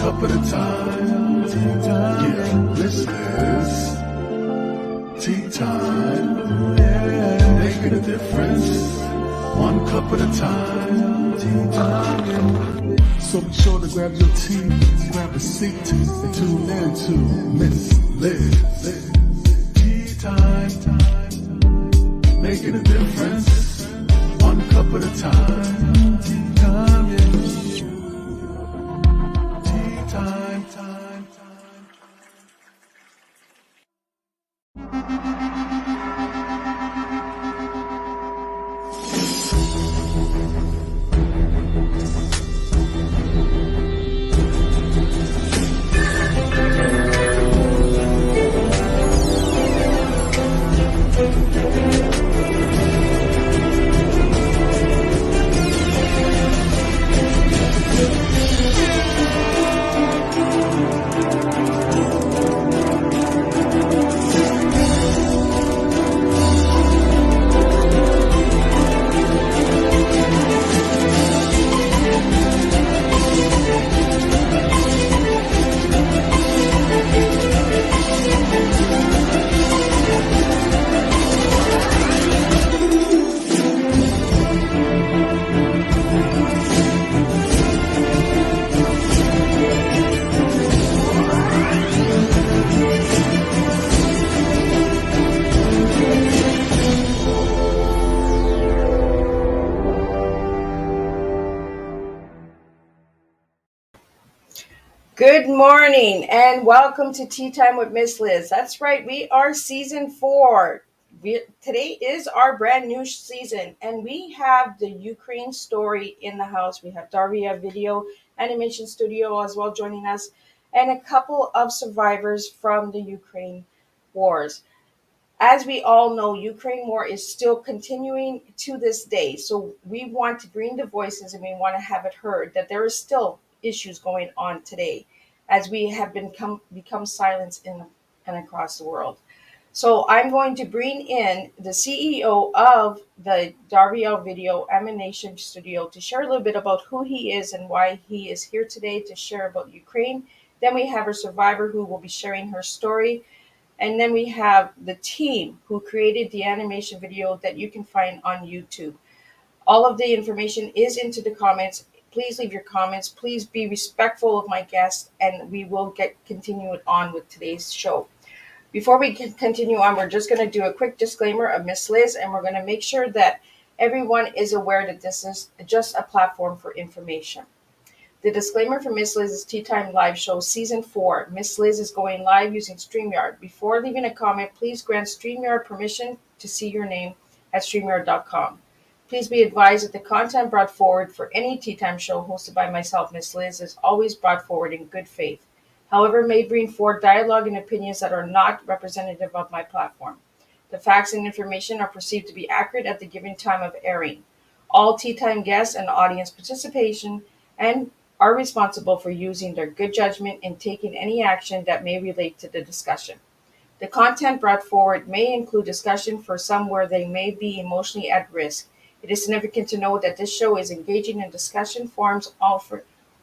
cup at a time. Yeah, this is tea time. Yeah, making a difference. One cup at a time. Tea time. So be sure to grab your tea, grab a seat, and tune in to Miss Liz. Tea time. Making a difference. One cup at a time. Tea time. Good morning and welcome to Tea Time with Miss Liz. That's right, we are season 4. Today is our brand new season and we have the Ukraine story in the house. We have Darvideo animation studio as well joining us and a couple of survivors from the Ukraine wars. As we all know, Ukraine war is still continuing to this day. So we want to bring the voices and we want to have it heard that there is still issues going on today as we have become silenced in and across the world. So I'm going to bring in the CEO of the Darvideo Animation Studio to share a little bit about who he is and why he is here today to share about Ukraine. Then we have a survivor who will be sharing her story. And then we have the team who created the animation video that you can find on YouTube. All of the information is into the comments. Please leave your comments. Please be respectful of my guests, and we will continue on with today's show. Before we continue on, we're just going to do a quick disclaimer of Miss Liz, and we're going to make sure that everyone is aware that this is just a platform for information. The disclaimer for Miss Liz's Tea Time Live Show Season 4. Miss Liz is going live using StreamYard. Before leaving a comment, please grant StreamYard permission to see your name at StreamYard.com. Please be advised that the content brought forward for any Tea Time show hosted by myself, Miss Liz, is always brought forward in good faith. However, it may bring forward dialogue and opinions that are not representative of my platform. The facts and information are perceived to be accurate at the given time of airing. All Tea Time guests and audience participation and are responsible for using their good judgment in taking any action that may relate to the discussion. The content brought forward may include discussion for some where they may be emotionally at risk. It is significant to note that this show is engaging in discussion forums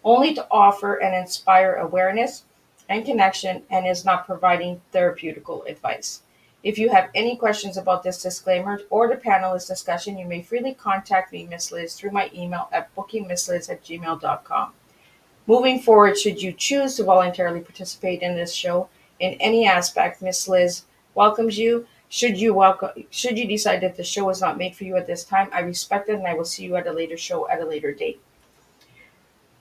only to offer and inspire awareness and connection and is not providing therapeutical advice. If you have any questions about this disclaimer or the panelist discussion, you may freely contact me, Miss Liz, through my email at bookingmissliz@gmail.com. Moving forward, should you choose to voluntarily participate in this show in any aspect, Miss Liz welcomes you. Should you decide that the show is not made for you at this time, I respect it and I will see you at a later show at a later date.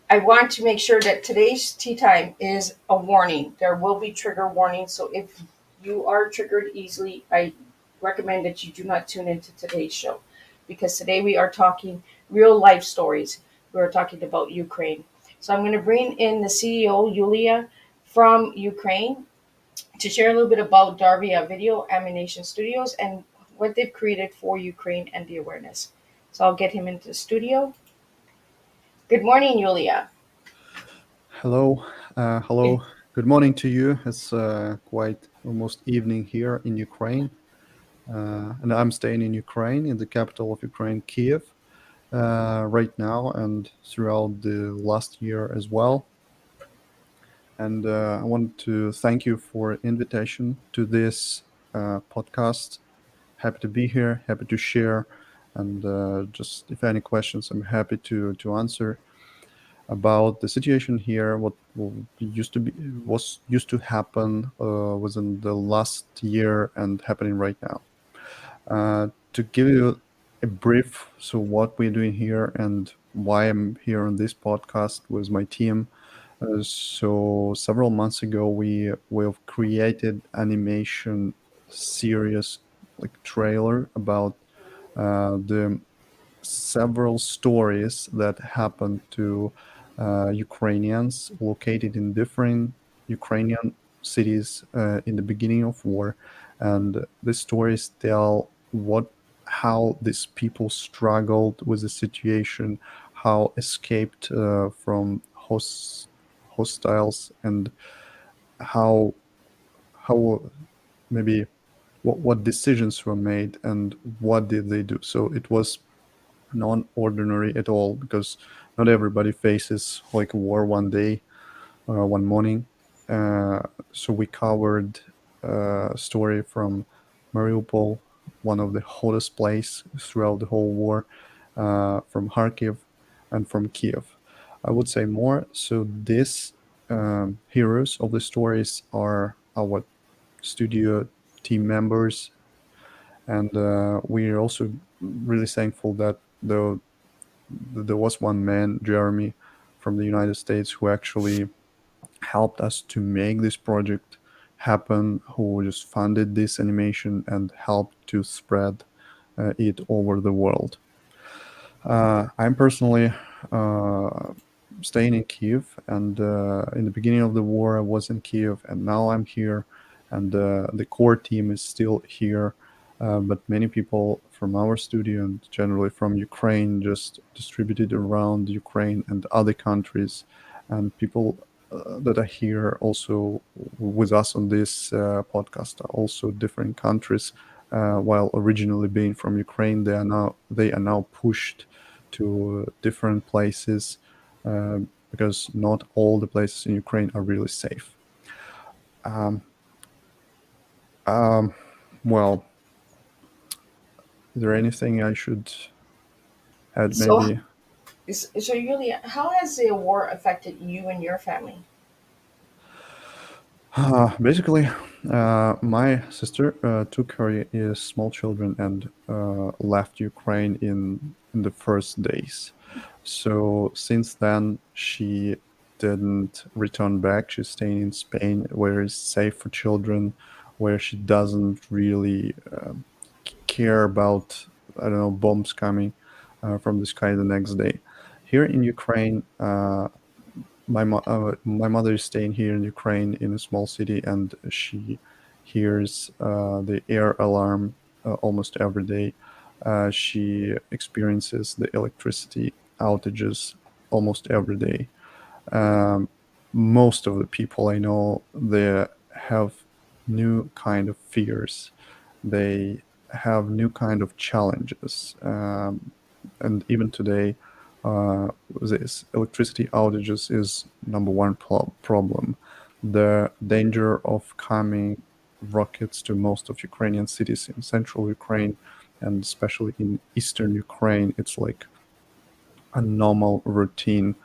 I want to make sure that today's Tea Time is a warning. There will be trigger warnings, so if you are triggered easily, I recommend that you do not tune into today's show because today we are talking real life stories. We are talking about Ukraine. So I'm going to bring in the CEO, Yulia, from Ukraine to share a little bit about Darvideo Animation Studios and what they've created for Ukraine and the awareness. So I'll get him into the studio. Good morning, Yulia. Hello. Good morning to you. It's quite almost evening here in Ukraine. And I'm staying in Ukraine, in the capital of Ukraine, Kiev. Right now and throughout the last year as well. and I want to thank you for invitation to this podcast. Happy to be here, happy to share, and just if any questions, I'm happy to answer about the situation here. What used to be was used to happen within the last year and happening right now. To give you a brief, so what we're doing here and why I'm here on this podcast with my team. So several months ago, we've created animation series like trailer about the several stories that happened to Ukrainians located in different Ukrainian cities in the beginning of war, and the stories tell how these people struggled with the situation, how escaped from hostiles, and how how maybe what decisions were made and what did they do. So it was non-ordinary at all because not everybody faces like a war one day, one morning. Uh, so we covered a story from Mariupol, one of the hottest place throughout the whole war, from Kharkiv, and from Kiev. I would say more. So these heroes of the stories are our studio team members, and we're also really thankful that there was one man, Jeremy, from the United States, who actually helped us to make this project happen, who just funded this animation and helped to spread it over the world. I'm personally uh, staying in Kiev, and in the beginning of the war, I was in Kiev, and now I'm here, and the core team is still here. But many people from our studio and generally from Ukraine just distributed around Ukraine and other countries, and people that are here also with us on this podcast are also different countries. While originally being from Ukraine, they are now pushed to different places because not all the places in Ukraine are really safe. Um, um, well, is there anything I should add? So, Maybe so Yulia, how has the war affected you and your family? basically, my sister took her small children and left Ukraine in the first days. So since then, she didn't return back. She's staying in Spain, where it's safe for children, where she doesn't really care about, I don't know, bombs coming from the sky the next day. Here in Ukraine, my mother is staying here in Ukraine in a small city, and she hears the air alarm almost every day. She experiences the electricity outages almost every day. Um, Most of the people I know, they have new kind of fears. They have new kind of challenges, and even today, this electricity outages is number one problem. The danger of coming rockets to most of Ukrainian cities in central Ukraine and especially in eastern Ukraine, it's like a normal routine,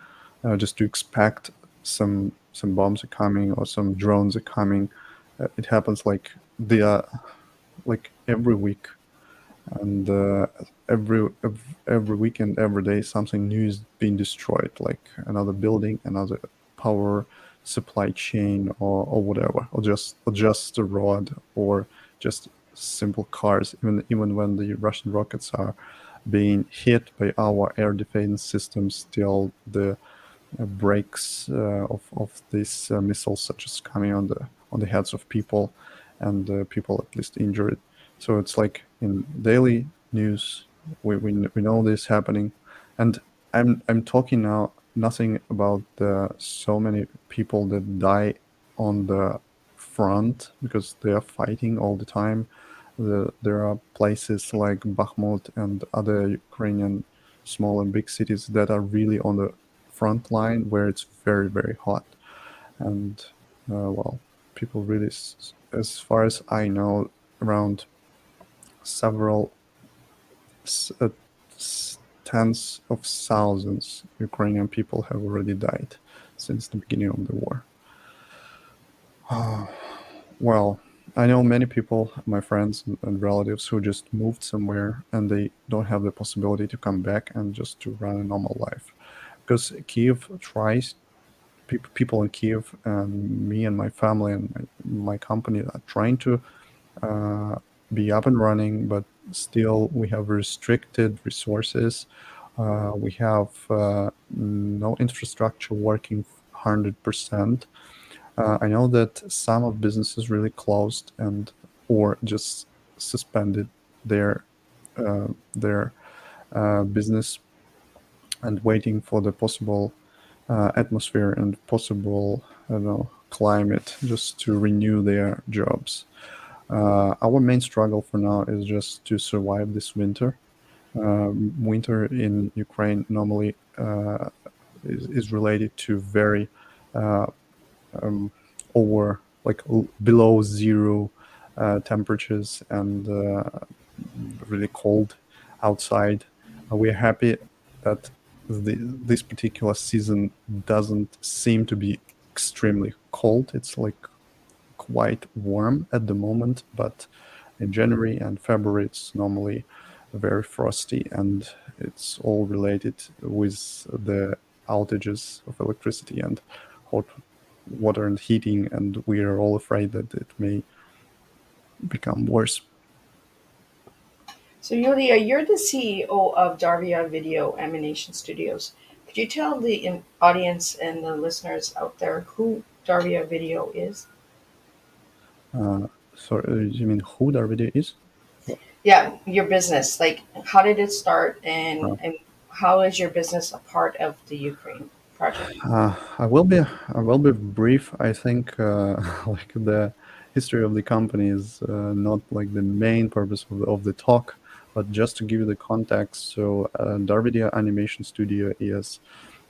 just to expect some bombs are coming or some drones are coming. It happens like every week, and every weekend, every day, something new is being destroyed, like another building, another power supply chain, or whatever, or just a road, or just simple cars. Even when the Russian rockets are being hit by our air defense systems, still the breaks of these missiles such as coming on the heads of people, and people at least injured. So it's like in daily news, we know this happening, and I'm talking now nothing about the so many people that die on the front because they are fighting all the time. There are places like Bakhmut and other Ukrainian small and big cities that are really on the front line where it's very, very hot. and well, people really, as far as I know, around several s- uh, tens of thousands Ukrainian people have already died since the beginning of the war. Well, I know many people, my friends and relatives, who just moved somewhere and they don't have the possibility to come back and just to run a normal life. Because Kiev tries, people in Kiev and me and my family and my company are trying to uh, be up and running, but still we have restricted resources. We have no infrastructure working 100%. I know that some of businesses really closed and or just suspended their business and waiting for the possible atmosphere and possible, I don't know, climate just to renew their jobs. Our main struggle for now is just to survive this winter. Winter in Ukraine normally is related to very over like below zero temperatures and really cold outside. We're happy that this particular season doesn't seem to be extremely cold. It's like quite warm at the moment, but in January and February it's normally very frosty, and it's all related with the outages of electricity and hot water and heating, and we are all afraid that it may become worse. So, Yulia, you're the CEO of Darvideo Animation Studios. Could you tell the audience and the listeners out there who Darvideo Video is? Uh, sorry, you mean who Darvideo is? Yeah, your business. Like, how did it start, Uh, and how is your business a part of the Ukraine project? I will be brief. I think like the history of the company is not like the main purpose of the talk, but just to give you the context. So Darvideo Animation Studio is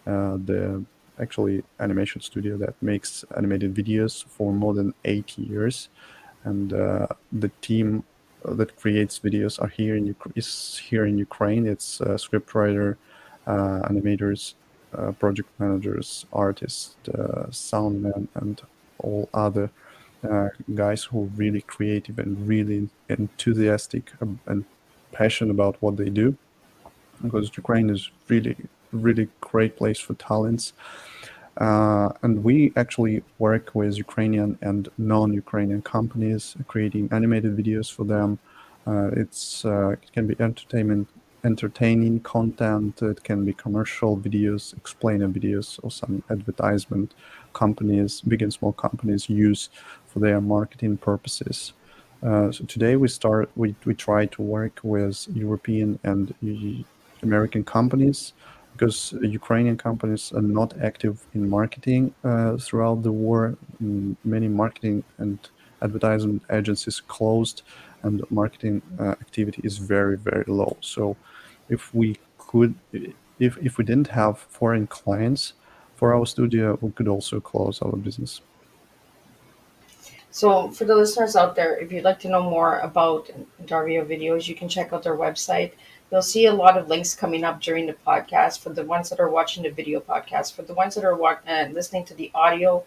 the actually animation studio that makes animated videos for more than 8 years, and the team that creates videos are here in is here in Ukraine. It's scriptwriter, animators, project managers, artists, sound men, and all other guys who are really creative and really enthusiastic and passionate about what they do. Because Ukraine is really great place for talents, and we actually work with Ukrainian and non-Ukrainian companies, creating animated videos for them. It can be entertaining content. It can be commercial videos, explainer videos, or some advertisement companies, big and small companies use for their marketing purposes. So today we try to work with European and American companies, because Ukrainian companies are not active in marketing throughout the war. Many marketing and advertisement agencies closed, and marketing activity is very low. So, if we could, if we didn't have foreign clients for our studio, we could also close our business. So, for the listeners out there, if you'd like to know more about Darvio videos, you can check out their website. You'll see a lot of links coming up during the podcast for the ones that are watching the video podcast. For the ones that are listening to the audio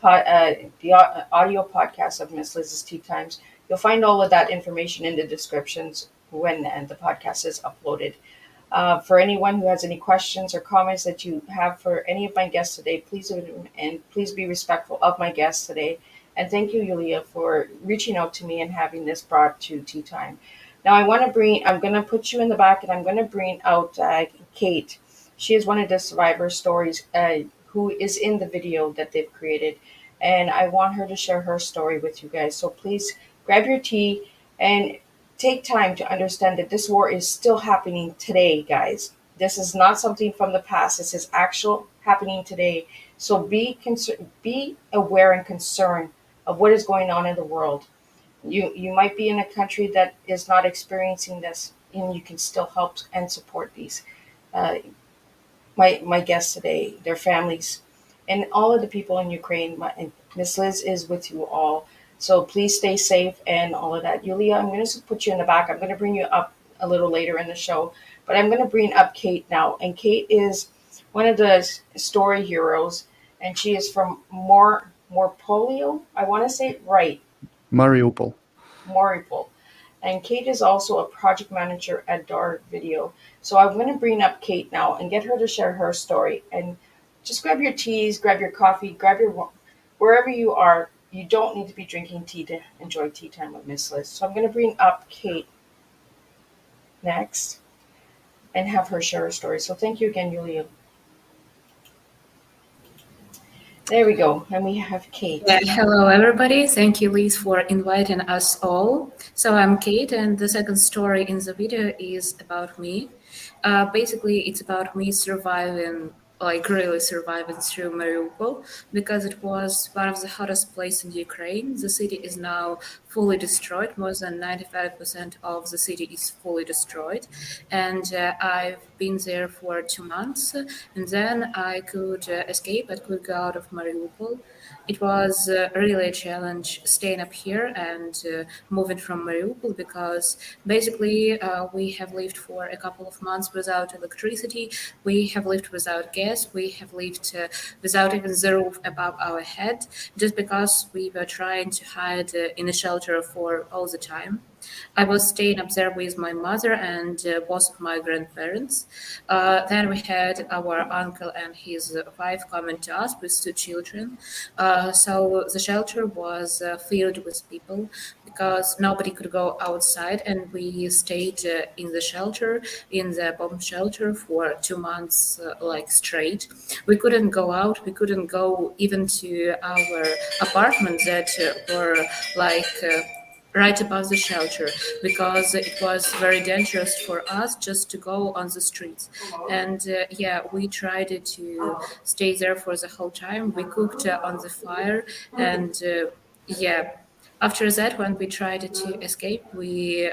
podcast of Miss Liz's Tea Times, you'll find all of that information in the descriptions when the podcast is uploaded. For anyone who has any questions or comments that you have for any of my guests today, please be respectful of my guests today. And thank you, Yulia, for reaching out to me and having this brought to Tea Time. Now, I'm going to put you in the back, and I'm going to bring out Kate. She is one of the survivor stories who is in the video that they've created. And I want her to share her story with you guys. So please grab your tea and take time to understand that this war is still happening today, guys. This is not something from the past. This is actual happening today. So be aware and concerned of what is going on in the world. You might be in a country that is not experiencing this, and you can still help and support these. Uh, my guests today, their families, and all of the people in Ukraine. Miss Liz is with you all. So please stay safe and all of that. Yulia, I'm going to put you in the back. I'm going to bring you up a little later in the show, but I'm going to bring up Kate now. And Kate is one of the story heroes, and she is from Morpolio. I want to say it right, Mariupol. Mariupol. And Kate is also a project manager at Darvideo. So I'm going to bring up Kate now and get her to share her story. And just grab your teas, grab your coffee, grab your wherever you are. You don't need to be drinking tea to enjoy tea time with Miss Liz. So I'm going to bring up Kate next and have her share her story. So thank you again, Yulia. There we go. And we have Kate. Yeah, hello everybody. Thank you, Liz, for inviting us all. So I'm Kate, and the second story in the video is about me. Basically, it's about me surviving, like really surviving through Mariupol, because it was one of the hottest places in Ukraine. The city is now fully destroyed. More than 95% of the city is fully destroyed. And I've been there for 2 months, and then I could escape. I could go out of Mariupol. It was really a challenge staying up here and moving from Mariupol, because basically we have lived for a couple of months without electricity. We have lived without gas. We have lived without even the roof above our head, just because we were trying to hide in a shelter for all the time. I was staying up there with my mother and both of my grandparents. Then we had our uncle and his wife coming to us with 2 children. So the shelter was filled with people, because nobody could go outside, and we stayed in the shelter, in the bomb shelter, for 2 months, like straight. We couldn't go out. We couldn't go even to our apartments that were like right above the shelter, because it was very dangerous for us just to go on the streets. And yeah, we tried to stay there for the whole time. We cooked on the fire, and yeah, after that, when we tried to escape, we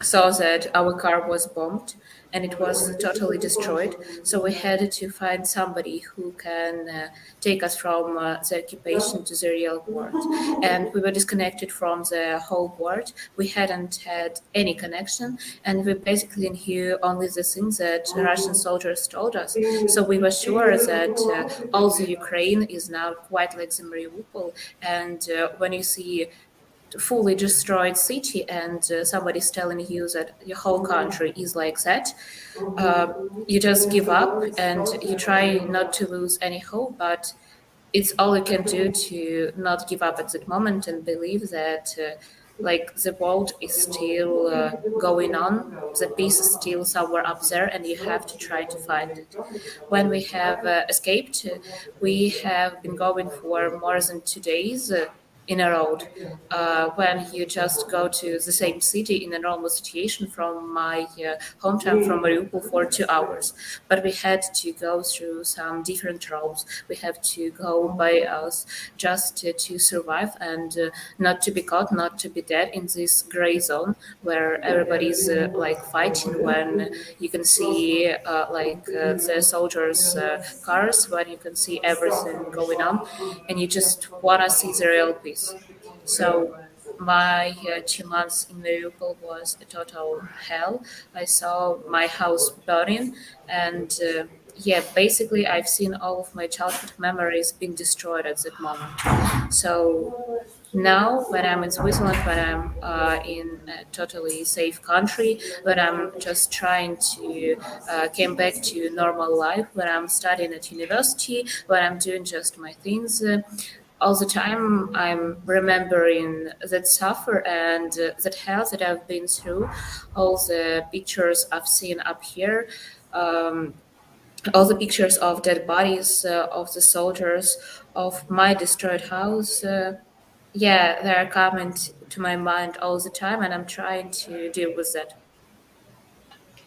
saw that our car was bombed and it was totally destroyed. So we had to find somebody who can take us from the occupation to the real world. And we were disconnected from the whole world. We hadn't had any connection, and we basically knew only the things that Russian soldiers told us. So we were sure that all the Ukraine is now quite like the Mariupol. And when you see fully destroyed city and somebody's telling you that your whole country is like that, you just give up and you try not to lose any hope, but it's all you can do to not give up at that moment and believe that like the world is still going on, the peace is still somewhere up there, and you have to try to find it. When we have escaped, we have been going for more than 2 days in a road. When you just go to the same city in a normal situation from my hometown, from Mariupol, for 2 hours. But we had to go through some different roads. We have to go by us just to survive and not to be caught, not to be dead in this gray zone where everybody's like fighting, when you can see the soldiers' cars, when you can see everything going on, and you just want to see the real peace. So my 2 months in Mariupol was a total hell. I saw my house burning, and yeah, basically I've seen all of my childhood memories being destroyed at that moment. So now, when I'm in Switzerland, when I'm in a totally safe country, when I'm just trying to came back to normal life, when I'm studying at university, when I'm doing just my things, all the time I'm remembering that suffer and that hell that I've been through, all the pictures I've seen up here, um, all the pictures of dead bodies of the soldiers, of my destroyed house. Yeah, they're coming to my mind all the time, and I'm trying to deal with that.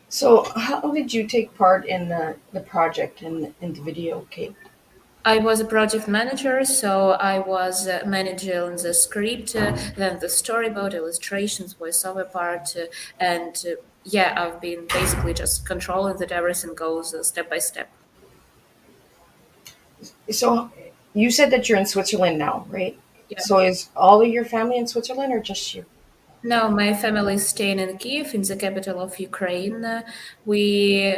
So how did you take part in the project in the video, Kate? I was a project manager, so I was managing the script, then the storyboard, illustrations, voiceover part, and yeah, I've been basically just controlling that everything goes step by step. So you said that you're in Switzerland now, right? Yeah. So is all of your family in Switzerland or just you? No, my family is staying in Kiev, in the capital of Ukraine. We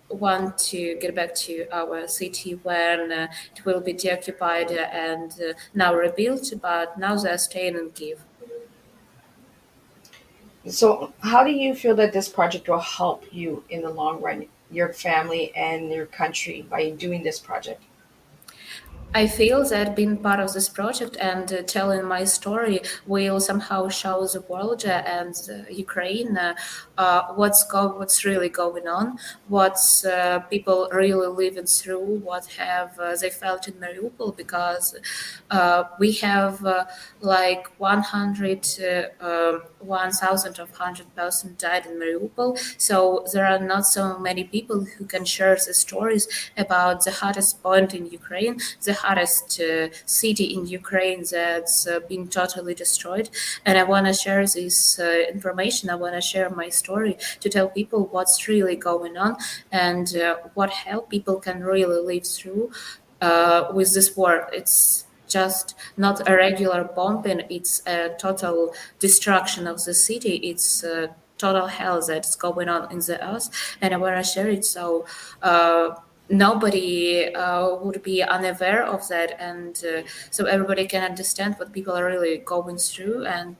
want to get back to our city when it will be deoccupied and now rebuilt, but now they're staying in Kiev. So how do you feel that this project will help you in the long run, your family and your country by doing this project? I feel that being part of this project and telling my story will somehow show the world and Ukraine what's really going on, what's people really living through, what have they felt in Mariupol, because we have like 1,000 of 100,000 died in Mariupol. So there are not so many people who can share the stories about the hottest point in Ukraine, the hottest city in Ukraine that's been totally destroyed. And I want to share this information. I want to share my story to tell people what's really going on and what help people can really live through with this war. It's just not a regular bombing, it's a total destruction of the city. It's total hell that's going on in the earth. And I want to share it so nobody would be unaware of that. And so everybody can understand what people are really going through. And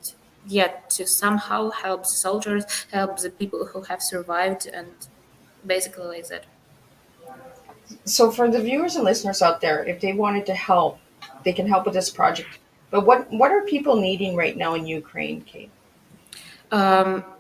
yet to somehow help the soldiers, help the people who have survived, and basically like that. So for the viewers and listeners out there, if they wanted to help, they can help with this project. But what are people needing right now in Ukraine, Kate?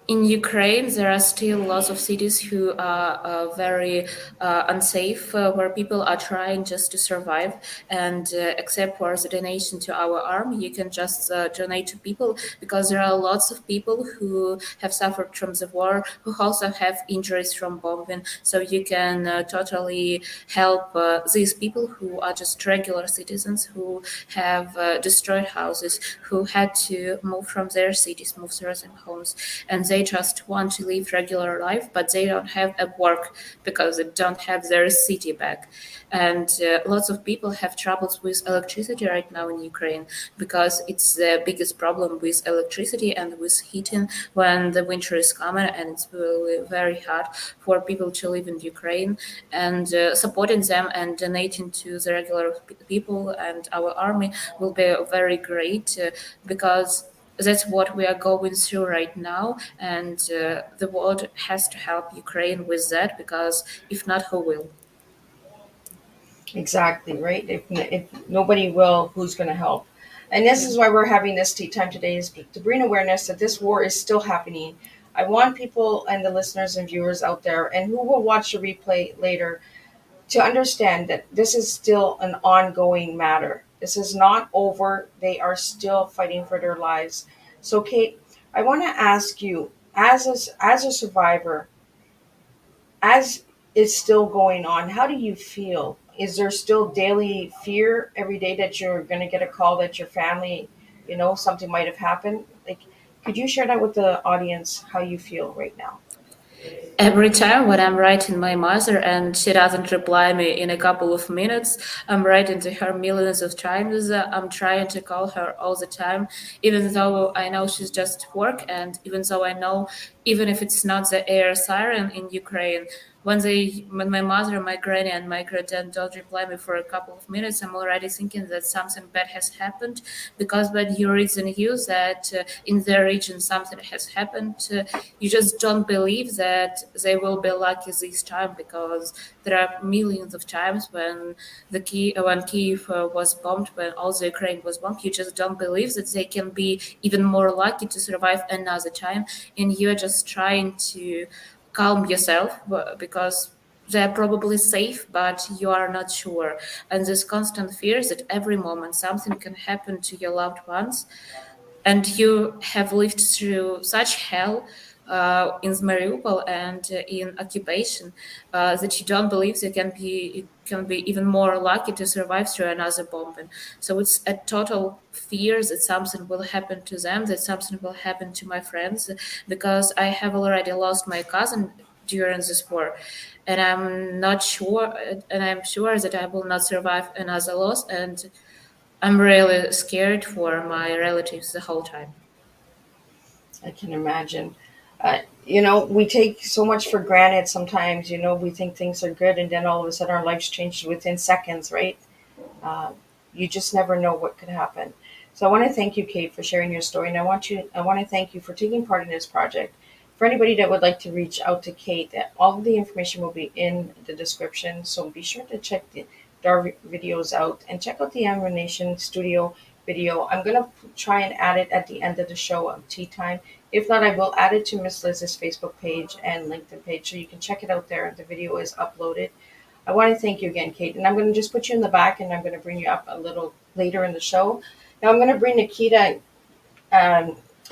In Ukraine, there are still lots of cities who are very unsafe, where people are trying just to survive. And except for the donation to our army, you can just donate to people, because there are lots of people who have suffered from the war, who also have injuries from bombing. So you can totally help these people who are just regular citizens who have destroyed houses, who had to move from their cities, move to their homes, and they just want to live regular life, but they don't have a work because they don't have their city back. And lots of people have troubles with electricity right now in Ukraine, because it's the biggest problem with electricity and with heating when the winter is coming, and it's really very hard for people to live in Ukraine. And supporting them and donating to the regular people and our army will be very great, because that's what we are going through right now, and the world has to help Ukraine with that, because if not, who will? Exactly, right? If nobody will, who's going to help? And this Yeah. is why we're having this tea time today, is to bring awareness that this war is still happening. I want people and the listeners and viewers out there, and who will watch the replay later, to understand that this is still an ongoing matter. This is not over. They are still fighting for their lives. So, Kate, I want to ask you, as a survivor, as it's still going on, how do you feel? Is there still daily fear every day that you're going to get a call that your family, something might have happened? Like, could you share that with the audience, how you feel right now? Every time when I'm writing my mother and she doesn't reply me in a couple of minutes, I'm writing to her millions of times. I'm trying to call her all the time, even though I know she's just at work, and even though I know, even if it's not the air siren in Ukraine, when my mother, my granny, and my great aunt don't reply me for a couple of minutes, I'm already thinking that something bad has happened. Because when you read the news that in their region something has happened, you just don't believe that they will be lucky this time, because there are millions of times when Kiev was bombed, when all the Ukraine was bombed, you just don't believe that they can be even more lucky to survive another time, and you're just trying to calm yourself, because they're probably safe, but you are not sure. And this constant fear that every moment something can happen to your loved ones, and you have lived through such hell in Mariupol and in occupation, that you don't believe you can be even more lucky to survive through another bombing. So it's a total fear that something will happen to them, that something will happen to my friends, because I have already lost my cousin during this war, and I'm sure that I will not survive another loss, and I'm really scared for my relatives the whole time. I can imagine. We take so much for granted sometimes. We think things are good, and then all of a sudden our lives change within seconds, right? Uh, you just never know what could happen. So I want to thank you, Kate, for sharing your story, and I want to thank you for taking part in this project. For anybody that would like to reach out to Kate, all of the information will be in the description. So be sure to check the Dar videos out and check out the Animation Studio video. I'm gonna try and add it at the end of the show of Tea Time. If not, I will add it to Miss Liz's Facebook page and LinkedIn page, so you can check it out there. The video is uploaded. I want to thank you again, Kate. And I'm going to just put you in the back and I'm going to bring you up a little later in the show. Now I'm going to bring Nikita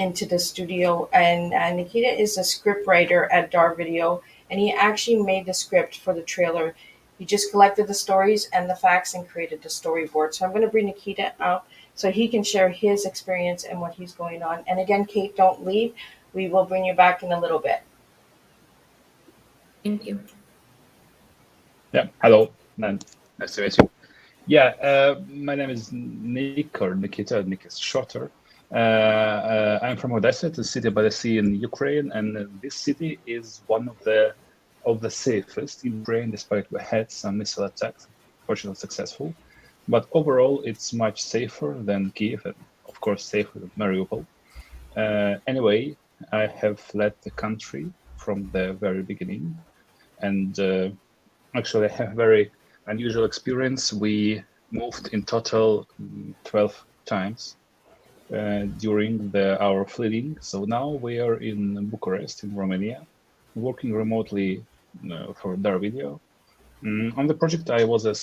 into the studio. And Nikita is a script writer at Darvideo. And he actually made the script for the trailer. He just collected the stories and the facts and created the storyboard. So I'm going to bring Nikita out so he can share his experience and what he's going on. And again, Kate, don't leave. We will bring you back in a little bit. Thank you. Yeah, hello, and nice to meet you. Yeah, my name is Nick, or Nikita. Nick is shorter. I'm from Odessa, the city by the sea in Ukraine, and this city is one of the safest in Ukraine, despite we had some missile attacks, fortunately successful. But overall, it's much safer than Kiev, and of course safer than Mariupol. Anyway, I have led the country from the very beginning, and actually, I have a very unusual experience. We moved in total 12 times during our fleeing. So now we are in Bucharest, in Romania, working remotely for Darvideo. On the project, I was a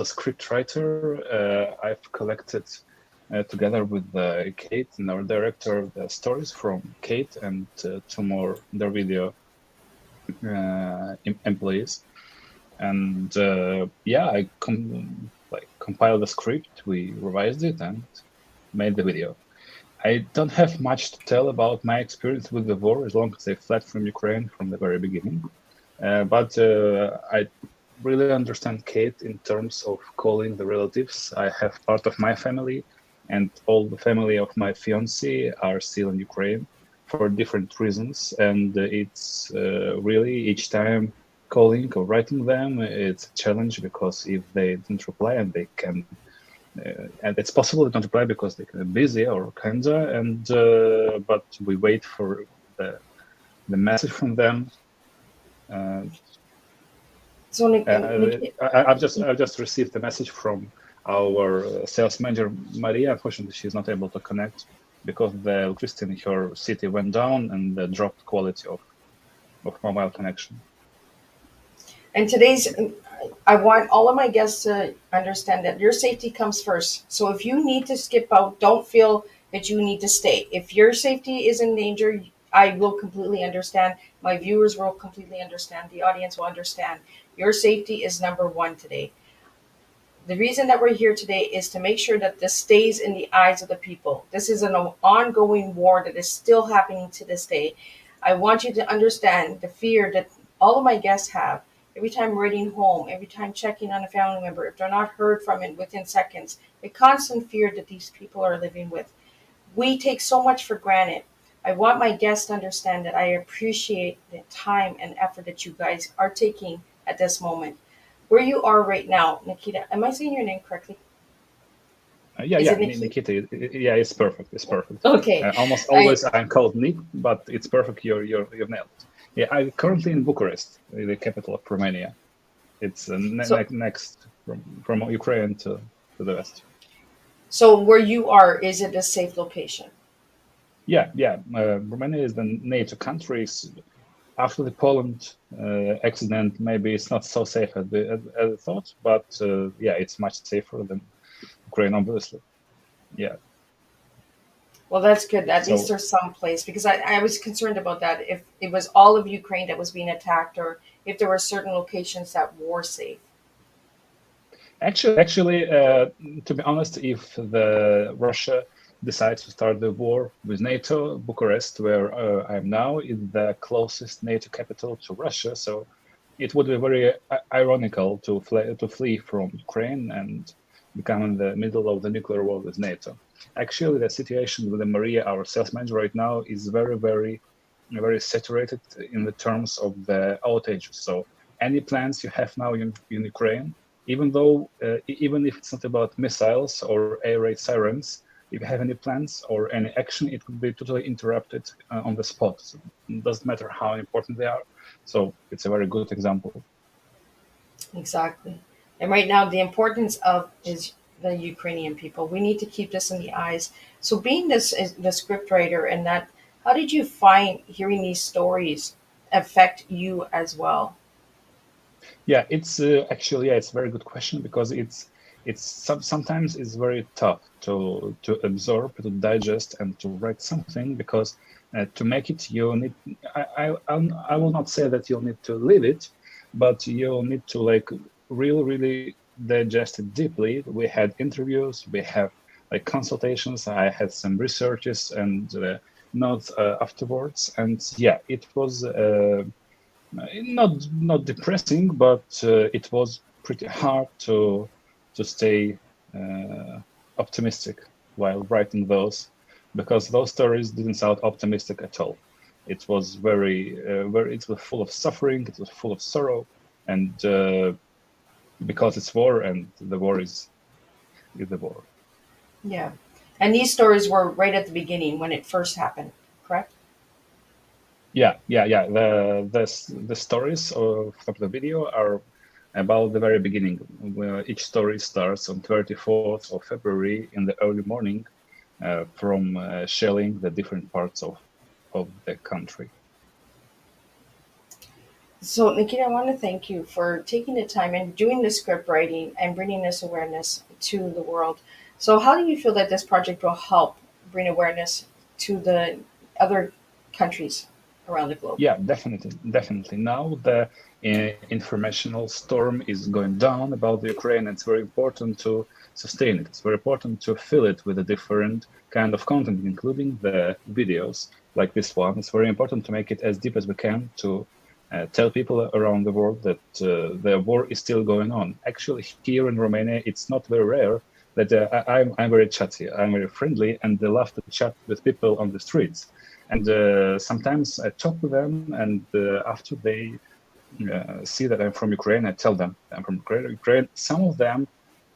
script writer. I've collected together with Kate and our director the stories from Kate and two more Darvideo employees, and I compiled the script, we revised it, and made the video. I don't have much to tell about my experience with the war, as long as I fled from Ukraine from the very beginning. But I really understand Kate in terms of calling the relatives. I have part of my family, and all the family of my fiancé are still in Ukraine for different reasons, and it's really each time calling or writing them, it's a challenge, because if they don't reply, and they can, and it's possible they don't reply because they can be busy or kinda, and but we wait for the message from them. So I've just received a message from our sales manager Maria. Unfortunately, she's not able to connect because the electricity in her city went down and the dropped quality of mobile connection. And I want all of my guests to understand that your safety comes first. So if you need to skip out, don't feel that you need to stay. If your safety is in danger, I will completely understand. My viewers will completely understand. The audience will understand. Your safety is number one today. The reason that we're here today is to make sure that this stays in the eyes of the people. This is an ongoing war that is still happening to this day. I want you to understand the fear that all of my guests have. Every time writing home, every time checking on a family member, if they're not heard from it within seconds, the constant fear that these people are living with. We take so much for granted. I want my guests to understand that I appreciate the time and effort that you guys are taking at this moment. Where you are right now, Nikita, am I saying your name correctly? Nikita. Yeah, it's perfect. It's perfect. Okay. Almost always I'm called Nick, but it's perfect. You've nailed it. Yeah, I'm currently in Bucharest, the capital of Romania. It's next from Ukraine to the west. So where you are, is it a safe location? Yeah. Romania is the NATO country. After the Poland accident, maybe it's not so safe as I thought, but it's much safer than Ukraine, obviously. Yeah. Well, that's good. At least there's some place, because I was concerned about that. If it was all of Ukraine that was being attacked, or if there were certain locations that were safe. Actually, to be honest, if the Russia decides to start the war with NATO. Bucharest, where I am now, is the closest NATO capital to Russia. So it would be very ironical to flee from Ukraine and become in the middle of the nuclear war with NATO. Actually, the situation with the Maria, our sales manager right now, is very saturated in the terms of the outages. So any plans you have now in Ukraine, even if it's not about missiles or air raid sirens, if you have any plans or any action, it could be totally interrupted on the spot. So it doesn't matter how important they are. So it's a very good example. Exactly. And right now, the importance of is the Ukrainian people. We need to keep this in the eyes. So, being this is the script writer, and that, how did you find hearing these stories affect you as well? Yeah, it's actually it's a very good question because sometimes it's very tough to absorb, to digest, and to write something because to make it you need. I will not say that you'll need to live it, but you'll need to like really digest it deeply. We had interviews, we have like consultations. I had some researches and notes afterwards, and yeah, it was. Not depressing, but it was pretty hard to stay optimistic while writing those, because those stories didn't sound optimistic at all. It was it was full of suffering, it was full of sorrow, and because it's war, and the war is the war. Yeah. And these stories were right at the beginning when it first happened, correct? Yeah. The stories of the video are about the very beginning, where each story starts on 24th of February in the early morning, from shelling the different parts of the country. So, Nikita, I want to thank you for taking the time and doing the script writing and bringing this awareness to the world. So, how do you feel that this project will help bring awareness to the other countries around the globe? Yeah, definitely. Now the informational storm is going down about the Ukraine. It's very important to sustain it. It's very important to fill it with a different kind of content, including the videos like this one. It's very important to make it as deep as we can to tell people around the world that the war is still going on. Actually, here in Romania, it's not very rare that I'm very chatty, I'm very friendly, and they love to chat with people on the streets. And sometimes I talk with them, and after they see that I'm from Ukraine, I tell them I'm from Ukraine. Some of them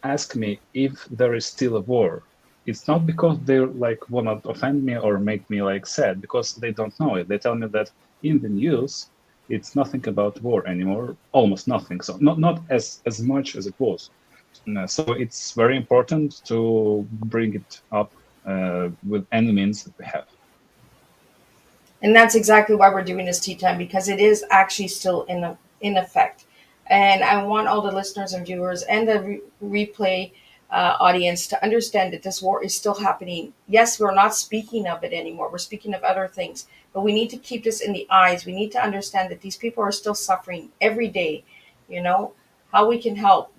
ask me if there is still a war. It's not because they like want to offend me or make me like sad, because they don't know it. They tell me that in the news, it's nothing about war anymore, almost nothing. So not as much as it was. So it's very important to bring it up with any means that we have. And that's exactly why we're doing this tea time, because it is actually still in effect. And I want all the listeners and viewers and the replay audience to understand that this war is still happening. Yes, we're not speaking of it anymore. We're speaking of other things, but we need to keep this in the eyes. We need to understand that these people are still suffering every day. You know, how we can help.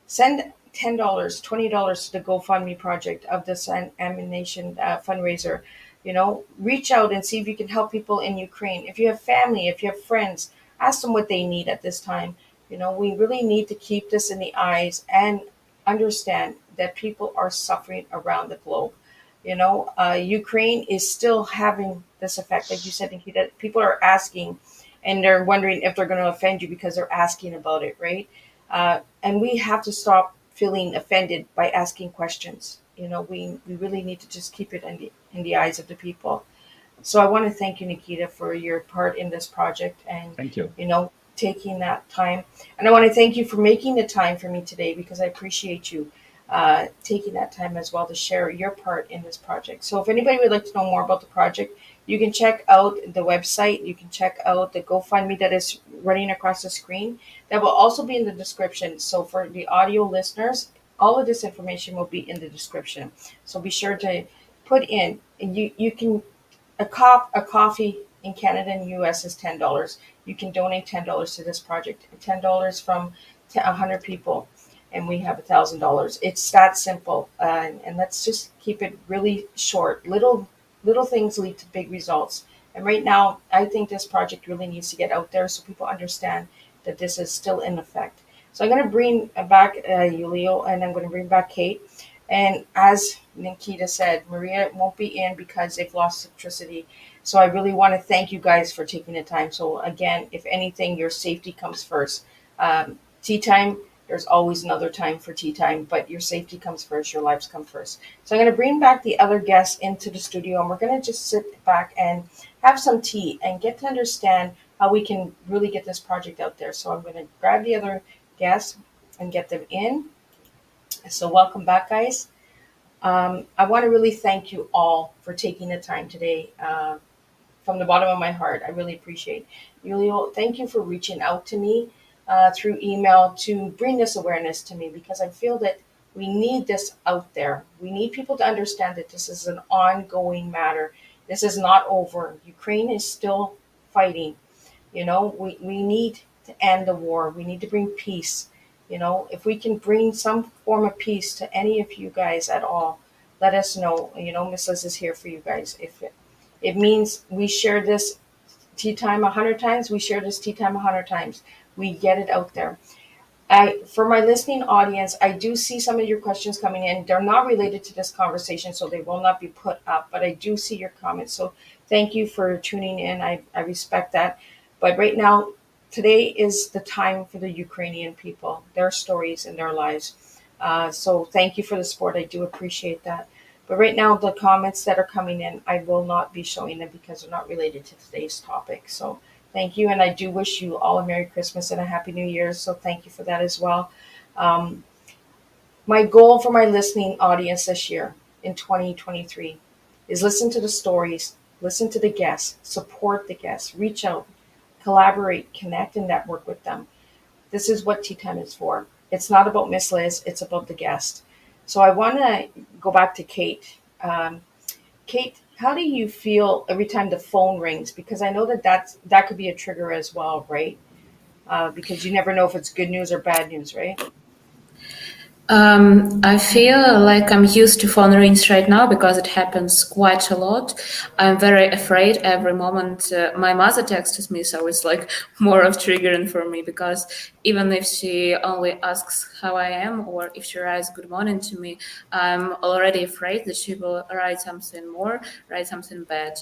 Send $10, $20 to the Gofundme Project of this ammunition fundraiser. You know, reach out and see if you can help people in Ukraine. If you have family, if you have friends, ask them what they need at this time. You know, we really need to keep this in the eyes and understand that people are suffering around the globe. You know, Ukraine is still having this effect, like you said, Nikita. People are asking, and they're wondering if they're going to offend you because they're asking about it, right? And we have to stop feeling offended by asking questions. You know, we really need to just keep it in the eyes of the people. So I want to thank you, Nikita, for your part in this project and, Thank you. you know, taking that time. And I want to thank you for making the time for me today, because I appreciate you taking that time as well to share your part in this project. So if anybody would like to know more about the project, you can check out the website. You can check out the GoFundMe that is running across the screen. That will also be in the description. So for the audio listeners, all of this information will be in the description. So be sure to put in, and you can, a coffee in Canada and US is $10. You can donate $10 to this project. $10 from 100 people. and we have $1,000. It's that simple, and let's just keep it really short. Little things lead to big results. And right now, I think this project really needs to get out there so people understand that this is still in effect. So I'm going to bring back Julio, and I'm going to bring back Kate. And as Nikita said, Maria won't be in because they've lost electricity. So I really want to thank you guys for taking the time. So again, if anything, your safety comes first. Tea time, there's always another time for tea time, but your safety comes first, your lives come first. So I'm going to bring back the other guests into the studio, and we're going to just sit back and have some tea and get to understand how we can really get this project out there. So I'm going to grab the other guests and get them in. So welcome back, guys. I want to really thank you all for taking the time today. From the bottom of my heart, I really appreciate Julio. Thank you for reaching out to me through email to bring this awareness to me, because I feel that we need this out there. We need people to understand that this is an ongoing matter. This is not over. Ukraine is still fighting. We need to end the war. We need to bring peace. If we can bring some form of peace to any of you guys at all, let us know. Miss Liz is here for you guys. If it means we share this tea time 100 times, we share this tea time 100 times. We get it out there. For my listening audience, I do see some of your questions coming in. They're not related to this conversation, so they will not be put up, but I do see your comments. So thank you for tuning in. I respect that. But right now, today is the time for the Ukrainian people, their stories and their lives. So thank you for the support. I do appreciate that. But right now, the comments that are coming in, I will not be showing them because they're not related to today's topic. So thank you. And I do wish you all a Merry Christmas and a Happy New Year. So thank you for that as well. Um, my goal for my listening audience this year in 2023 is listen to the stories, listen to the guests, support the guests, reach out, collaborate, connect, and network with them. This is what Tea Time is for. It's not about Miss Liz, it's about the guest. So I want to go back to Kate. Kate, how do you feel every time the phone rings? Because I know that could be a trigger as well, right? Because you never know if it's good news or bad news, right? I feel like I'm used to phone rings right now because it happens quite a lot. I'm very afraid every moment. My mother texts me, so it's like more of triggering for me, because even if she only asks how I am or if she writes good morning to me, I'm already afraid that she will write something bad.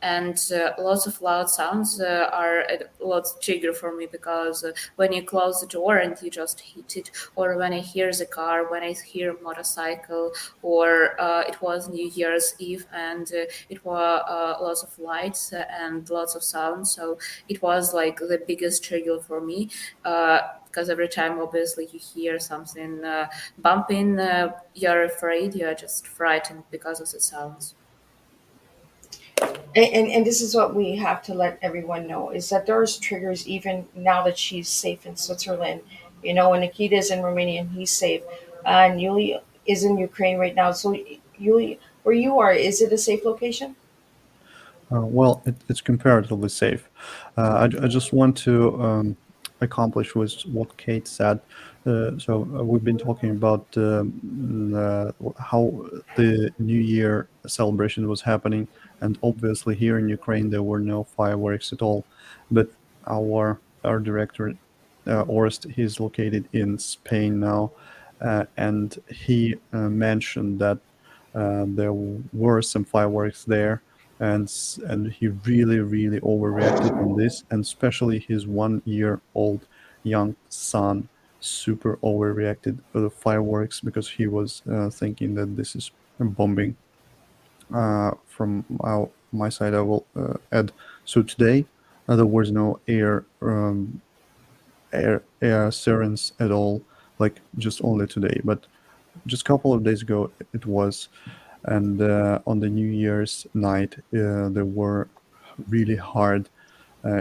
And lots of loud sounds are a lot trigger for me, because when you close the door and you just hit it, or when I hear the car, when I hear motorcycle, or it was New Year's Eve and it were lots of lights and lots of sound. So it was like the biggest trigger for me. Because every time, obviously, you hear something bumping, you're afraid, you're just frightened because of the sounds. And this is what we have to let everyone know, is that there's triggers even now that she's safe in Switzerland. And Nikita is in Romania and he's safe. And Yuli is in Ukraine right now. So Yuli, where you are, is it a safe location? Well, it's comparatively safe. I just want to accomplish with what Kate said. So we've been talking about how the New Year celebration was happening, and obviously here in Ukraine there were no fireworks at all. But our director, Orest, he's located in Spain now, and he mentioned that there were some fireworks there, and he really overreacted on this, and especially his 1 year old young son super overreacted to the fireworks because he was thinking that this is bombing. From my side, I will add, so today there was no air sirens at all, like just only today, but just a couple of days ago it was. And on the New Year's night there were really hard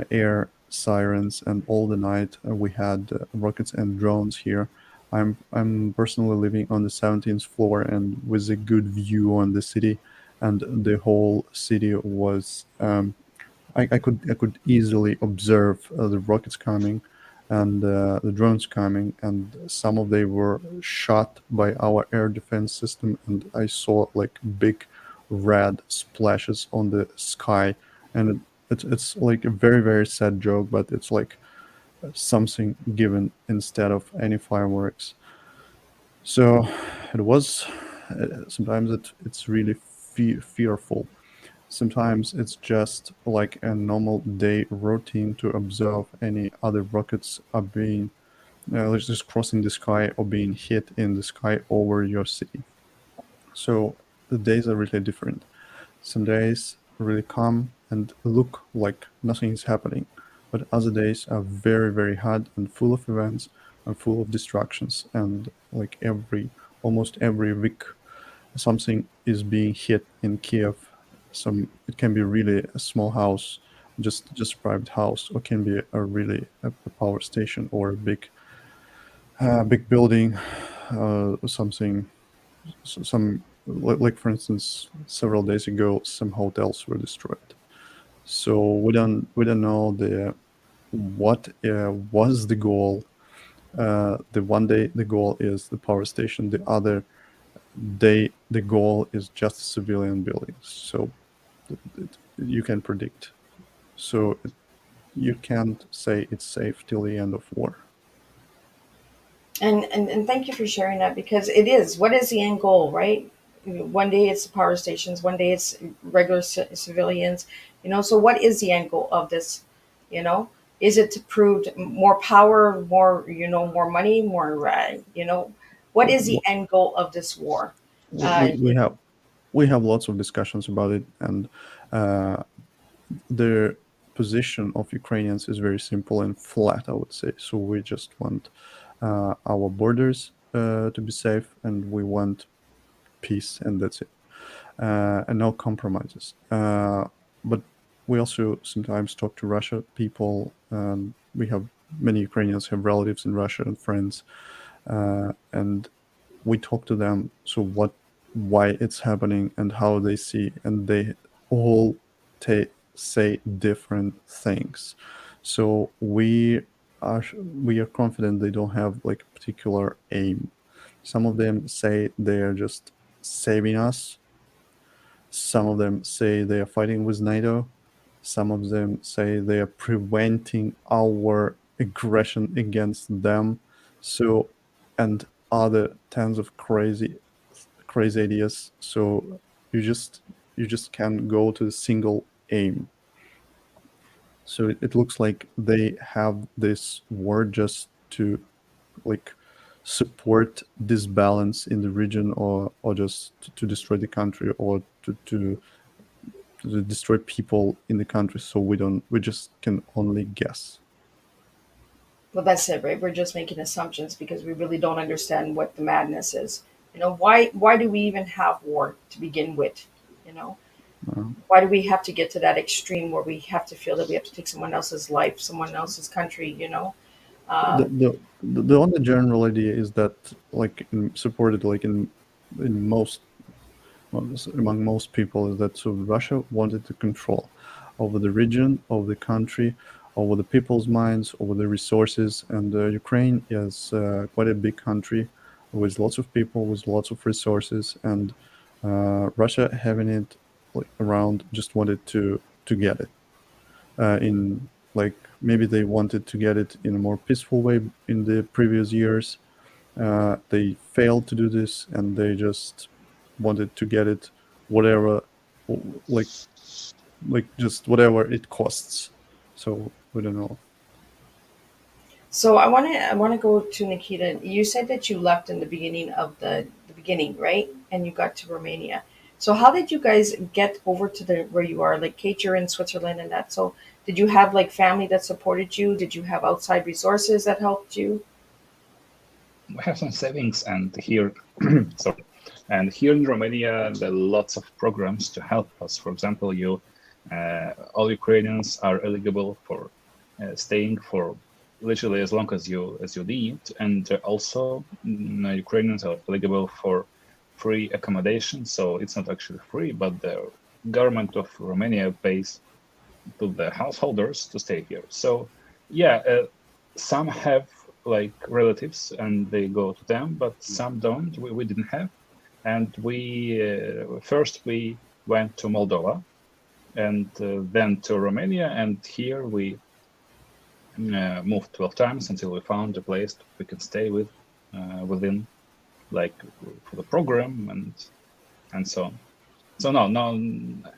air sirens, and all the night we had rockets and drones here. I'm personally living on the 17th floor and with a good view on the city, and the whole city was I could easily observe the rockets coming, and the drones coming, and some of they were shot by our air defense system, and I saw like big red splashes on the sky, and it's like a very very sad joke, but it's like something given instead of any fireworks. So it was sometimes it's really fearful. Sometimes it's just like a normal day routine to observe any other rockets are being just crossing the sky or being hit in the sky over your city. So the days are really different. Some days really calm and look like nothing is happening, but other days are very, very hard and full of events and full of distractions. And like almost every week, something is being hit in Kiev. It can be really a small house, just a private house, or can be a really a power station or a big building, something some like for instance several days ago some hotels were destroyed. So we don't know what was the goal. The one day the goal is the power station, the other day the goal is just civilian buildings. So you can predict. So you can't say it's safe till the end of war. And thank you for sharing that, because it is. What is the end goal, right? One day it's the power stations, one day it's regular civilians. So what is the end goal of this? You know, is it to prove more power, more more money, more what is the end goal of this war? we, we have we have lots of discussions about it, and uh, the position of Ukrainians is very simple and flat, I would say. So we just want our borders to be safe, and we want peace, and that's it, and no compromises. But we also sometimes talk to Russia people. We have many Ukrainians have relatives in Russia and friends, and we talk to them. So why it's happening and how they see, and they all say different things. So we are confident they don't have like a particular aim. Some of them say they're just saving us. Some of them say they are fighting with NATO. Some of them say they are preventing our aggression against them. So, and other tons of crazy ideas. So you just can't go to a single aim. So it looks like they have this word just to like support this balance in the region, or just to destroy the country, or to destroy people in the country. So we just can only guess. Well, that's it, right? We're just making assumptions because we really don't understand what the madness is. Why do we even have war to begin with? You know, Uh, why do we have to get to that extreme where we have to feel that we have to take someone else's life, someone else's country? the, Uh, the the only general idea is that like supported like in most among most people is that so Russia wanted to control over the region, over the country, over the people's minds, over the resources. And Ukraine is quite a big country with lots of people, with lots of resources, and Russia having it like around just wanted to get it in like maybe they wanted to get it in a more peaceful way in the previous years. They failed to do this, and they just wanted to get it, whatever, like just whatever it costs. So we don't know. so I want to go to Nikita. You said that you left in the beginning of the beginning, right? And you got to Romania. So how did you guys get over to the where you are? Like Kate, you're in Switzerland and that. So did you have like family that supported you? Did you have outside resources that helped you? We have some savings, and here, sorry, and here in Romania, there are lots of programs to help us. For example, all Ukrainians are eligible for staying for literally as long as you need, and also Ukrainians are eligible for free accommodation. So it's not actually free, but the government of Romania pays to the householders to stay here. So yeah. some have like relatives and they go to them, but some don't. We didn't have, and first we went to Moldova, and then to Romania, and here we moved 12 times until we found a place we can stay within, like for the program and so on. So no,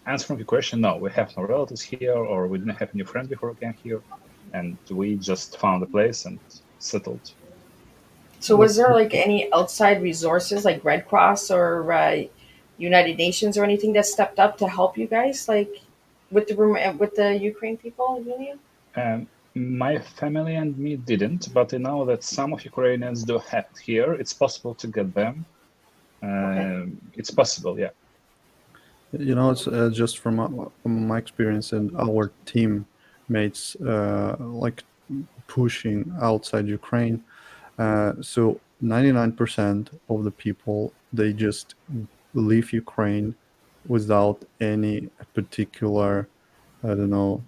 answering your question, no, we have no relatives here, or we didn't have any friends before we came here, and we just found a place and settled. So was there like any outside resources like Red Cross or United Nations or anything that stepped up to help you guys, like with the Ukraine people, Julia? My family and me didn't, but I know that some of Ukrainians do have it here. It's possible to get them. It's possible, yeah. You know, it's just from my experience and our teammates, like pushing outside Ukraine. So 99% of the people, they just leave Ukraine without any particular, I don't know,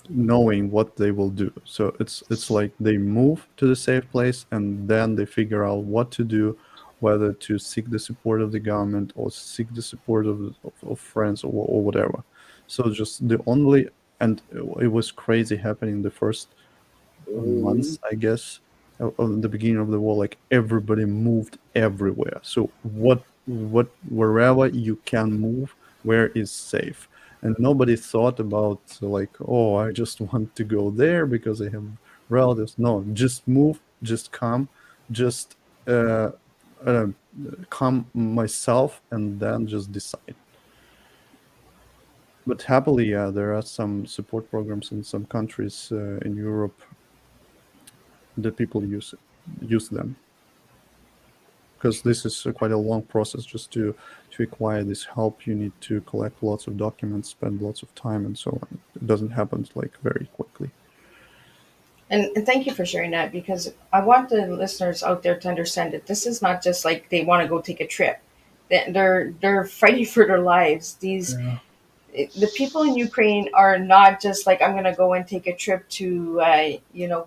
knowing what they will do. So it's like they move to the safe place and then they figure out what to do, whether to seek the support of the government or seek the support of friends or whatever. So just the only, and it was crazy happening the first months, I guess, of the beginning of the war. Like everybody moved everywhere. So wherever you can move, where is safe, and nobody thought about like, oh, I just want to go there because I have relatives. No, just move, just come, just uh, come myself, and then just decide. But happily, yeah, there are some support programs in some countries in Europe that people use them, because this is quite a long process. Just to acquire this help, you need to collect lots of documents, spend lots of time, and so on. It doesn't happen like very quickly. And thank you for sharing that, because I want the listeners out there to understand that this is not just like they want to go take a trip. They're fighting for their lives. Yeah. The people in Ukraine are not just like, I'm going to go and take a trip to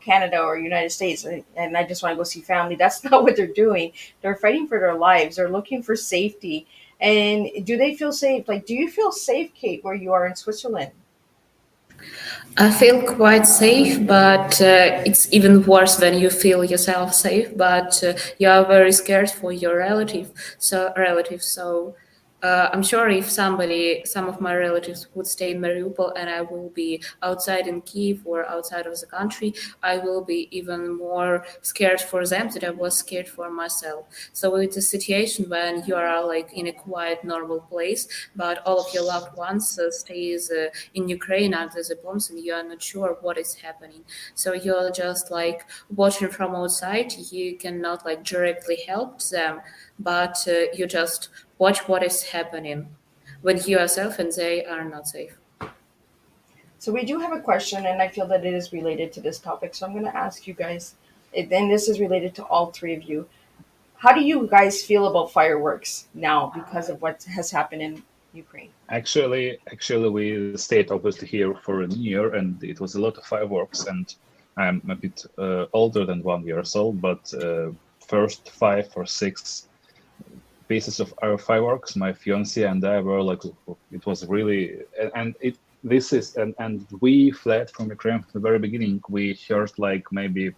Canada or United States and I just want to go see family. That's not what they're doing. They're fighting for their lives. They're looking for safety. And do they feel safe? Like, do you feel safe, Kate, where you are in Switzerland? I feel quite safe, but it's even worse when you feel yourself safe, but you are very scared for your relatives. So I'm sure if some of my relatives would stay in Mariupol and I will be outside in Kiev or outside of the country, I will be even more scared for them than I was scared for myself. So it's a situation when you are like in a quiet, normal place, but all of your loved ones stays in Ukraine under the bombs, and you are not sure what is happening. So you're just like watching from outside. You cannot like directly help them, but you just watch what is happening when you yourself and they are not safe. So we do have a question, and I feel that it is related to this topic. So I'm going to ask you guys, and this is related to all three of you. How do you guys feel about fireworks now because of what has happened in Ukraine? Actually, we stayed obviously here for a New Year, and it was a lot of fireworks. And I'm a bit older than 1 year old, but first 5 or 6 pieces of our fireworks, my fiance and I were like, it was really, and it. This is and we fled from Ukraine from the very beginning. We heard like maybe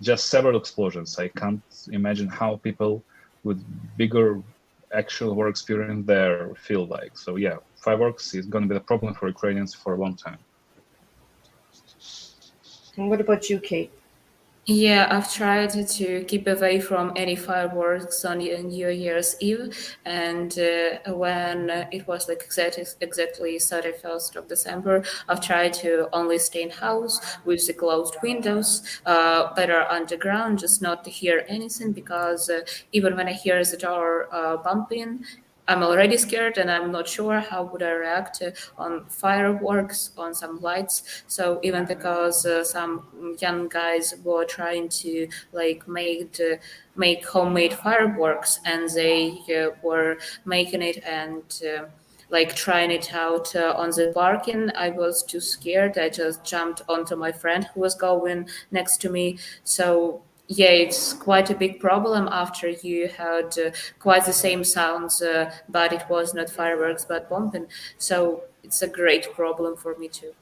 just several explosions. I can't imagine how people with bigger actual war experience there feel like. So yeah, fireworks is going to be the problem for Ukrainians for a long time. And what about you, Kate? Yeah, I've tried to keep away from any fireworks on New Year's Eve, and when it was like exactly 31st of December, I've tried to only stay in house with the closed windows, better underground, just not to hear anything, because even when I hear the door bumping, I'm already scared and I'm not sure how would I react on fireworks, on some lights. So even because some young guys were trying to like make homemade fireworks, and they were making it and like trying it out on the parking. I was too scared. I just jumped onto my friend who was going next to me. So yeah, it's quite a big problem after you had quite the same sounds, but it was not fireworks but bombing. So it's a great problem for me too.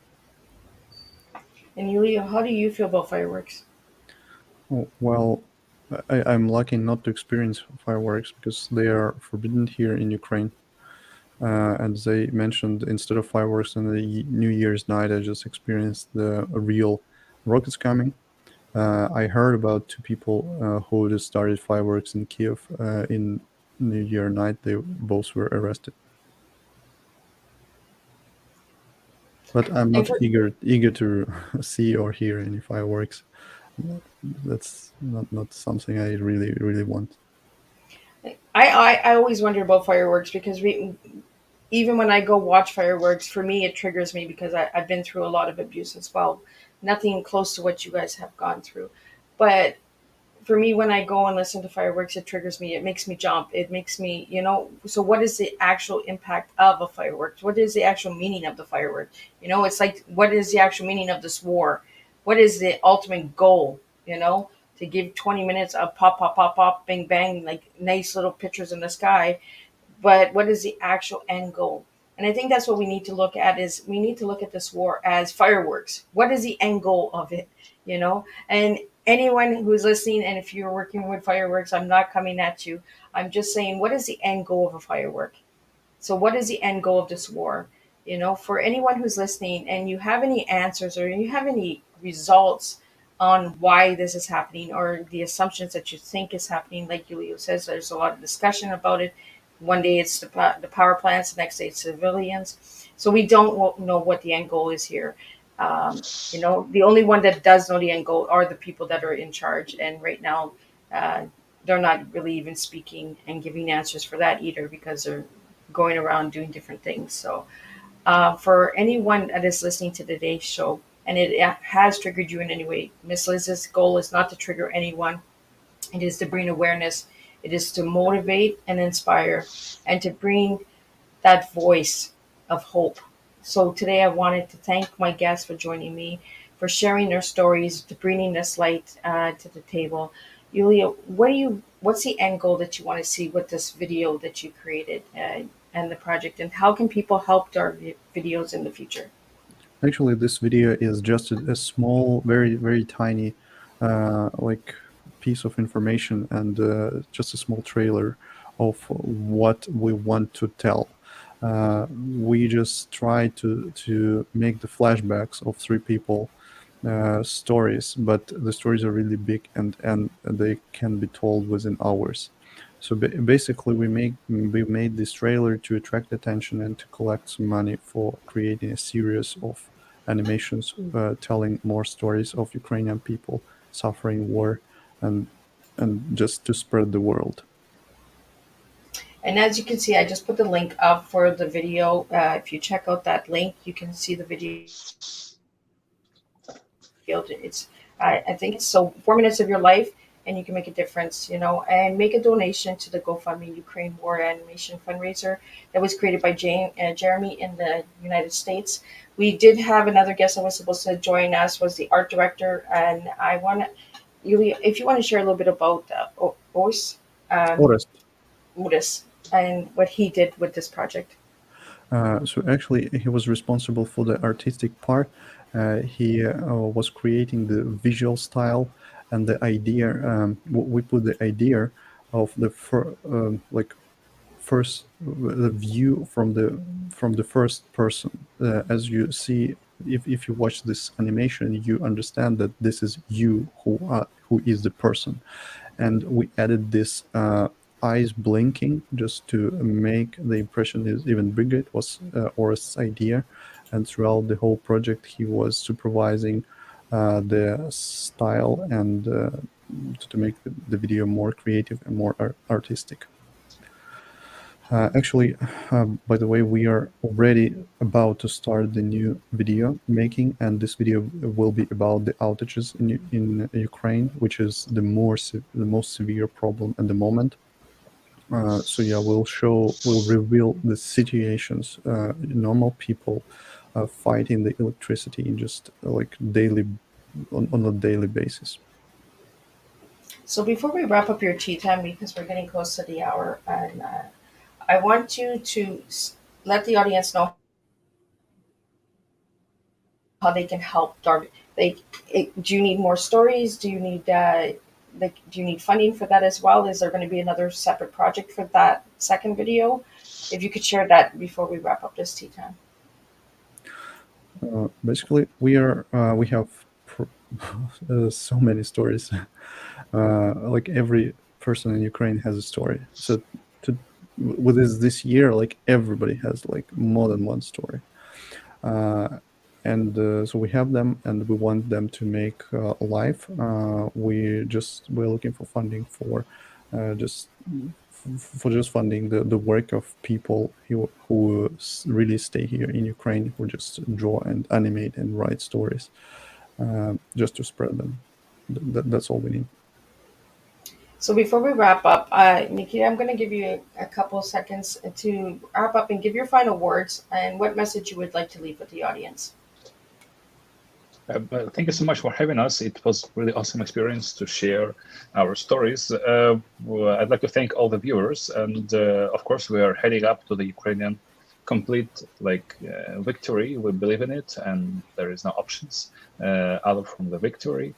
And Yulia, how do you feel about fireworks? Oh, well, I'm lucky not to experience fireworks because they are forbidden here in Ukraine. And they mentioned instead of fireworks on the New Year's night, I just experienced the real rockets coming. I heard about two people who just started fireworks in Kiev in New Year night. They both were arrested. But I'm And not for, eager to see or hear any fireworks. That's not something I really want. I always wonder about fireworks because even when I go watch fireworks, for me it triggers me because I've been through a lot of abuse as well. Nothing close to what you guys have gone through, but for me, when I go and listen to fireworks, it triggers me. It makes me jump. It makes me, So, what is the actual impact of a firework? What is the actual meaning of the firework? It's like, what is the actual meaning of this war? What is the ultimate goal? To give 20 minutes of pop, pop, pop, pop, bang, bang, like nice little pictures in the sky, but what is the actual end goal? And I think that's what we need to look at is we need to look at this war as fireworks. What is the end goal of it? And anyone who's listening, and if you're working with fireworks, I'm not coming at you. I'm just saying, what is the end goal of a firework? So, what is the end goal of this war? For anyone who's listening and you have any answers or you have any results on why this is happening or the assumptions that you think is happening, like Julio says, there's a lot of discussion about it. One day it's the power plants, the next day it's civilians. So we don't know what the end goal is here. The only one that does know the end goal are the people that are in charge. And right now, uh, they're not really even speaking and giving answers for that either because they're going around doing different things. So, for anyone that is listening to today's show and it has triggered you in any way, Miss Liz's goal is not to trigger anyone. It is to bring awareness. It is to motivate and inspire and to bring that voice of hope. So today I wanted to thank my guests for joining me, for sharing their stories, to bringing this light to the table. Yulia, what's the end goal that you want to see with this video that you created and the project, and how can people help our videos in the future? Actually, this video is just a small, very tiny, like piece of information and just a small trailer of what we want to tell. We just try to make the flashbacks of three people stories, but the stories are really big and they can be told within hours. So basically, we made this trailer to attract attention and to collect some money for creating a series of animations telling more stories of Ukrainian people suffering war and just to spread the world. And as you can see, I just put the link up for the video. If you check out that link, you can see the video. It's I think it's so 4 minutes of your life, and you can make a difference. And make a donation to the Gofundme Ukraine War Animation fundraiser that was created by Jeremy in the United States. We did have another guest that was supposed to join us, was the art director, and I want to, Yulia, if you want to share a little bit about Os, um, Forest. Otis and what he did with this project. So actually, he was responsible for the artistic part. He was creating the visual style and the idea. We put the idea of the first the view from the first person. As you see, if you watch this animation, you understand that this is you who is the person, and we added this eyes blinking just to make the impression is even bigger. It was Orest's idea, and throughout the whole project, he was supervising the style and to make the video more creative and more artistic. Actually, by the way, we are already about to start the new video making, and this video will be about the outages in Ukraine, which is the most severe problem at the moment. So yeah, we'll reveal the situations normal people fighting the electricity in just like on a daily basis. So before we wrap up your tea time, because we're getting close to the hour, and I want you to let the audience know how they can help Darby. Do you need more stories? Do you need do you need funding for that as well? Is there going to be another separate project for that second video? If you could share that before we wrap up this tea time. Basically, we have so many stories. Like every person in Ukraine has a story. So to with this year, like everybody has like more than one story. And so we have them, and we want them to make live. We're looking for funding just for just funding the work of people who really stay here in Ukraine, who just draw and animate and write stories, just to spread them. That's all we need. So before we wrap up, Nikita, I'm going to give you a couple seconds to wrap up and give your final words and what message you would like to leave with the audience. But thank you so much for having us. It was really awesome experience to share our stories. Well, I'd like to thank all the viewers, and of course, we are heading up to the Ukrainian complete victory. We believe in it, and there is no options other from the victory.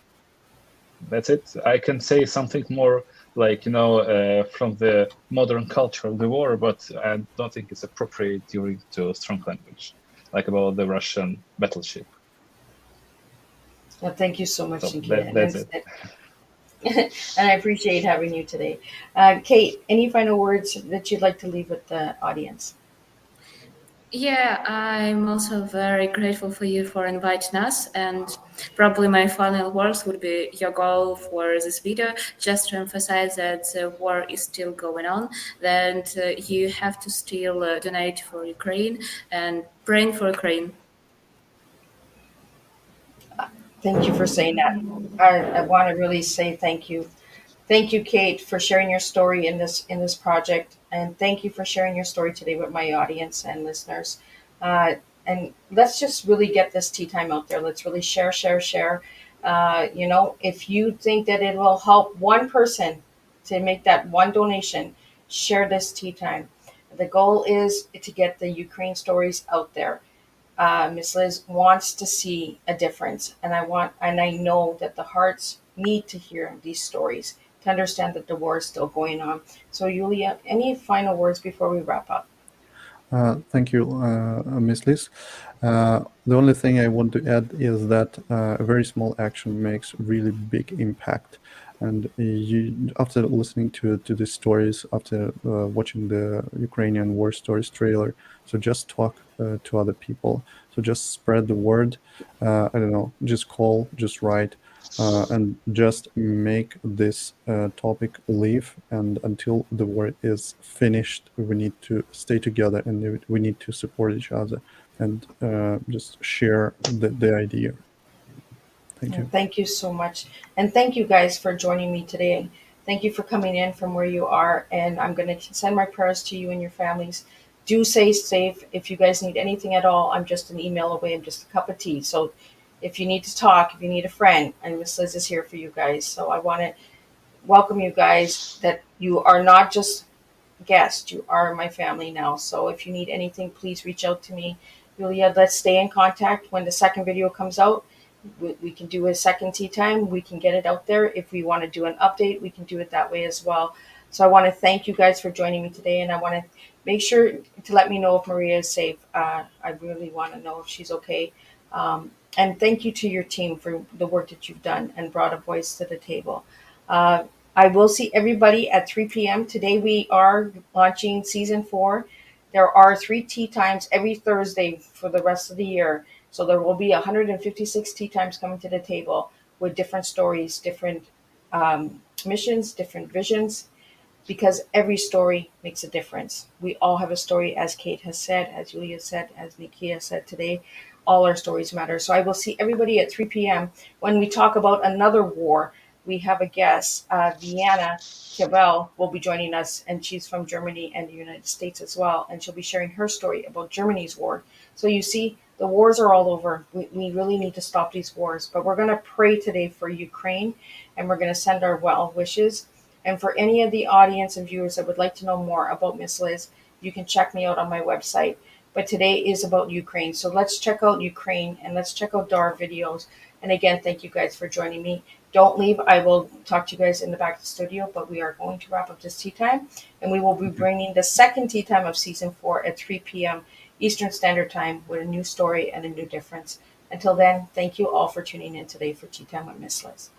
That's it. I can say something more from the modern culture of the war, but I don't think it's appropriate during to strong language, like about the Russian battleship. Well, thank you so much, So Nikita. that's it. And I appreciate having you today. Kate, any final words that you'd like to leave with the audience? Yeah, I'm also very grateful for you for inviting us. And probably my final words would be your goal for this video, just to emphasize that the war is still going on, that you have to still donate for Ukraine and praying for Ukraine. Thank you for saying that. I want to really say thank you. Thank you, Kate, for sharing your story in this project, and thank you for sharing your story today with my audience and listeners. Uh, and let's just really get this tea time out there. Let's really share, share, share. If you think that it will help one person to make that one donation, share this tea time. The goal is to get the Ukraine stories out there. Miss Liz wants to see a difference, and I know that the hearts need to hear these stories to understand that the war is still going on. So, Yulia, any final words before we wrap up? Thank you, Miss Liz. The only thing I want to add is that a very small action makes really big impact. And after listening to these stories, after watching the Ukrainian War Stories trailer, so just talk to other people. So just spread the word. I don't know, just call, just write, and just make this topic live. And until the war is finished, we need to stay together, and we need to support each other and just share the idea. Thank you. Thank you so much. And thank you guys for joining me today. Thank you for coming in from where you are. And I'm going to send my prayers to you and your families. Do stay safe. If you guys need anything at all, I'm just an email away. I'm just a cup of tea. So if you need to talk, if you need a friend, and Miss Liz is here for you guys. So I want to welcome you guys that you are not just guests, you are my family now. So if you need anything, please reach out to me. Julia, let's stay in contact. When the second video comes out, we can do a second tea time. We can get it out there. If we want to do an update, we can do it that way as well. So I want to thank you guys for joining me today, and I want to make sure to let me know if Maria is safe. I really want to know if she's okay. And thank you to your team for the work that you've done and brought a voice to the table. I will see everybody at 3 p.m. Today we are launching season 4. There are 3 tea times every Thursday for the rest of the year. So there will be 156 tea times coming to the table with different stories, different missions, different visions, because every story makes a difference. We all have a story, as Kate has said, as Julia said, as Nikia said today. All our stories matter. So I will see everybody at 3 p.m. when we talk about another war, we have a guest, Vienna Kibel, will be joining us, and she's from Germany and the United States as well, and she'll be sharing her story about Germany's war. So you see, the wars are all over. We really need to stop these wars, but we're going to pray today for Ukraine, and we're going to send our well wishes. And for any of the audience and viewers that would like to know more about Miss Liz, you can check me out on my website. But today is about Ukraine. So let's check out Ukraine and let's check out Darvideos. And again, thank you guys for joining me. Don't leave. I will talk to you guys in the back of the studio, but we are going to wrap up this tea time. And we will be bringing the second tea time of season 4 at 3 p.m. Eastern Standard Time with a new story and a new difference. Until then, thank you all for tuning in today for Tea Time with Miss Liz.